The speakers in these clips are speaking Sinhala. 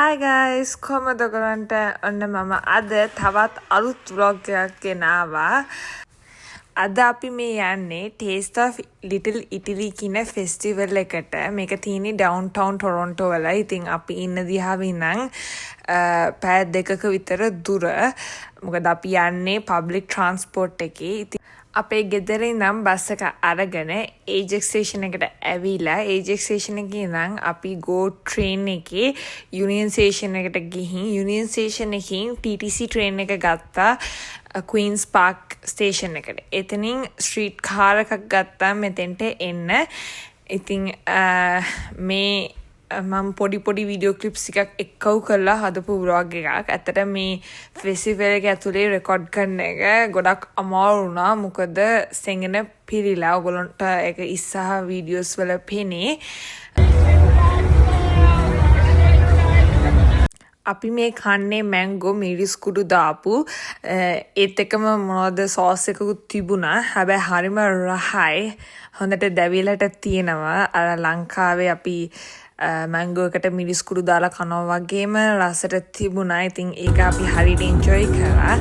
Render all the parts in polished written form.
Hi guys, කොහමද ඔයගලන්ට? ඔන්න මම අද තවත් අලුත් vlog එකක් ගෙනාවා. අද අපි මේ යන්නේ Taste of Little Italy කියන ෆෙස්ටිවල් එකට. මේක තියෙන්නේ ඩවුන්ටවුන් ටොරොන්ටෝ වල. ඉතින් අපි ඉන්න දිහාව ඉඳන් පැය දෙකක විතර දුර. මොකද අපි යන්නේ public transport එකේ. ඉතින් අපේ ගෙදර ඉඳන් බස් එක අරගෙන ඒජෙක්ස් ස්ටේෂන් එකට ඇවිල්ලා ඒජෙක්ස් ස්ටේෂන් එකේ ඉඳන් අපි go train එකේ යුනියන් ස්ටේෂන් එකට ගිහින් යුනියන් ස්ටේෂන් එකකින් TTC train එක ගත්තා Queen's Park ස්ටේෂන් එකට. එතනින් ස්ට්‍රීට් කාර් එකක් ගත්තා මෙතෙන්ට එන්න. ඉතින් මේ මම පොඩි වීඩියෝ ක්ලිප්ස් එකක් එක්කව කරලා හදපු vlog එකක්. ඇත්තට මේ ෆෙස්ටිවල් එක ඇතුලේ රෙකෝඩ් කරන එක ගොඩක් අමාරු වුණා. මොකද සෙංගන පිරීලා ඔයගොල්ලන්ට ඒක ඉස්සහ වීඩියෝස් වල පෙනේ. අපි මේ කන්නේ මැංගෝ මිරිස් කුඩු දාපු ඒත් එකම මොනවද සෝස් එකකුත් තිබුණා. හැබැයි හරිම රහයි. හොඳට දැවිලට තියෙනවා. අර ලංකාවේ අපි මැංගෝ එකට මිරිස් කුඩු දාලා කනවා වගේම රසට තිබුණා. ඉතින් ඒක අපි හරියට එන්ජොයි කරා.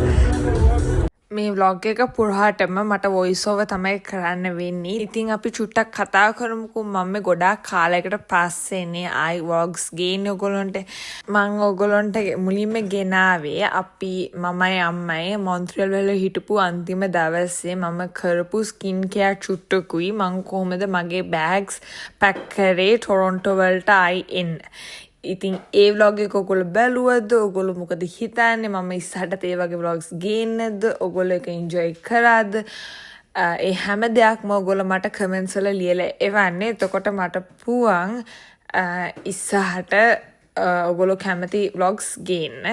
මේ vlog එක පුරාටම මට voice over තමයි කරන්න වෙන්නේ. ඉතින් අපි චුට්ටක් කතා කරමුකෝ. මම ගොඩාක් කාලයකට පස්සේනේ ආයි vlogs ගේන්නේ ඔයගොල්ලන්ට. මම ඔයගොල්ලන්ට මුලින්ම ගෙනාවේ අපි මමයි අම්මයි මොන්ට්‍රියල් වල හිටපු අන්තිම දවසේ මම කරපු ස්කින් කෙයාර් චුට්ටකුයි මම කොහොමද මගේ බෑග්ස් පැක් කරේ ටොරොන්ටෝ වලට ආයි එන්න. ඉතින් ඒ vlog එක ඔයගොල්ලෝ බැලුවද? ඔයගොල්ලෝ මොකද හිතන්නේ? මම ඉස්සරහට ඒ වගේ vlogs ගේන්නේද? ඔයගොල්ලෝ ඒක enjoy කරාද? ඒ හැම දෙයක්ම ඔයගොල්ලෝ මට comments වල ලියලා එවන්න. එතකොට මට පුළුවන් ඉස්සරහට ඔයගොල්ලෝ කැමති vlogs ගේන්න.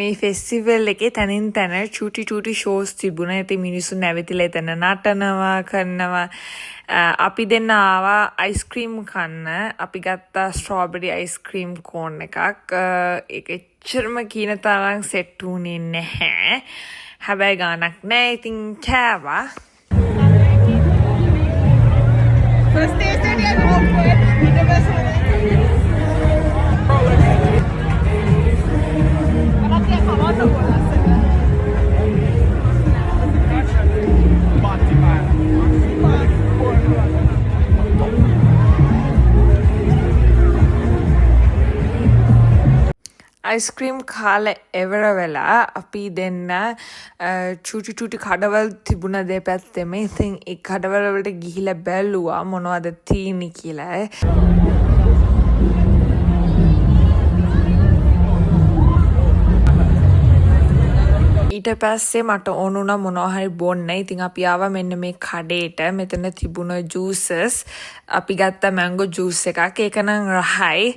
මේ ෆෙස්ටිවල් එකේ තනින් තන චූටි ෂෝස් තිබුණා. ඉතින් මිනිස්සු නැවතිලා එතන නටනවා කරනවා. අපි දෙන්න ආවා අයිස්ක්‍රීම් කන්න. අපි ගත්තා ස්ට්‍රෝබෙරි අයිස්ක්‍රීම් කෝන් එකක්. ඒක එච්චරම කීන තරම් සෙට් වුණේ නැහැ. හැබැයි ගානක් නැහැ. ඉතින් කෑවා. First tasted it awkward. It was ice cream කාලා එවර වෙලා අපි දෙන්න චූටි කඩවල් තිබුණ දෙපැත්තෙම. ඉතින් ඒ කඩවල වලට ගිහිල්ලා බැලුවා මොනවද තියෙන්නේ කියලා. ඊට පස්සේ මට ඕන වුණා මොනවා හරි බොන්න. ඉතින් අපි ආවා මෙන්න මේ කඩේට. මෙතන තිබුණ ජූසස්. අපි ගත්ත මැංගෝ ජූස් එකක්. ඒක නම් රහයි.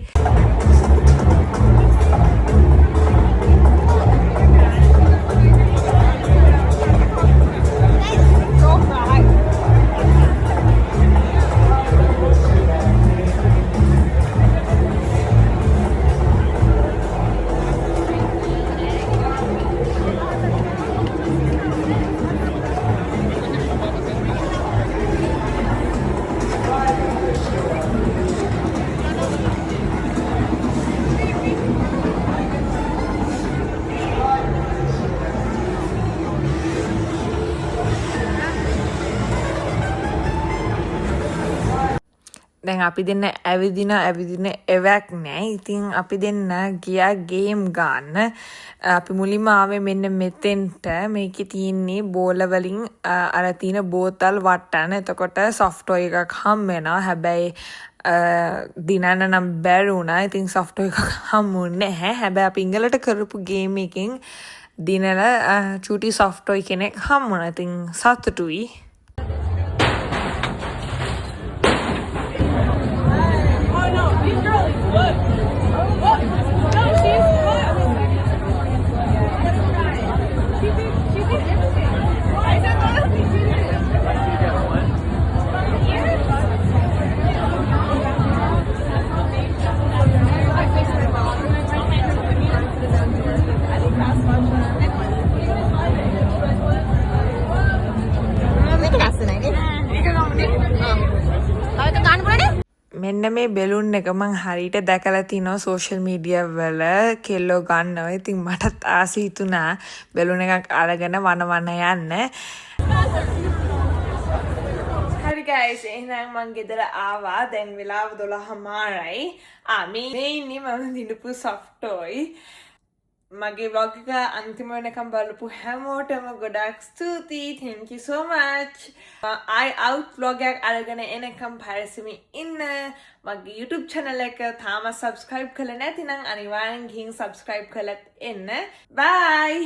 දැන් අපි දෙන්න ඇවිදින එවක් නෑ. ඉතින් අපි දෙන්න ගියා ගේම් ගන්න. අපි මුලින්ම ආවේ මෙන්න මෙතෙන්ට. මේකේ තියෙන්නේ බෝල වලින් අර තියෙන බෝතල් වට්ටන. එතකොට සොෆ්ට් ටොයි එකක් හම් වෙනවා. හැබැයි දිනන්න නම් බැරි වුණා. ඉතින් සොෆ්ට් ටොයි එකක් හම්බුනේ නැහැ. හැබැයි අපි ඉංගලට කරපු ගේම් එකකින් දිනලා චූටි සොෆ්ට් ටොයි කෙනෙක් හම්බුණා. ඉතින් සතුටුයි. මෙන්න මේ බෙලුන් එක මං හරියට දැකලා තිනවා සෝෂල් මීඩියා වල කෙල්ලෝ ගන්නවා. ඉතින් මටත් ආස හිතුණා බෙලුන් එකක් අරගෙන වනවන යන්න. හරි guys, එහෙනම් මං ගෙදර ආවා. දැන් වෙලාව 12:00යි. මේ ඉන්නේ මම දිනපු soft toy. මගේ vlog එක අන්තිම වෙනකම් බලපු හැමෝටම ගොඩාක් ස්තුතියි. Thank you so much. I out vlog එකක් අරගෙන එනකම් පරිස්සමින් ඉන්න. මගේ YouTube channel එක තාම subscribe කරලා නැතිනම් අනිවාර්යෙන් ගිහින් subscribe කරලා එන්න. Bye.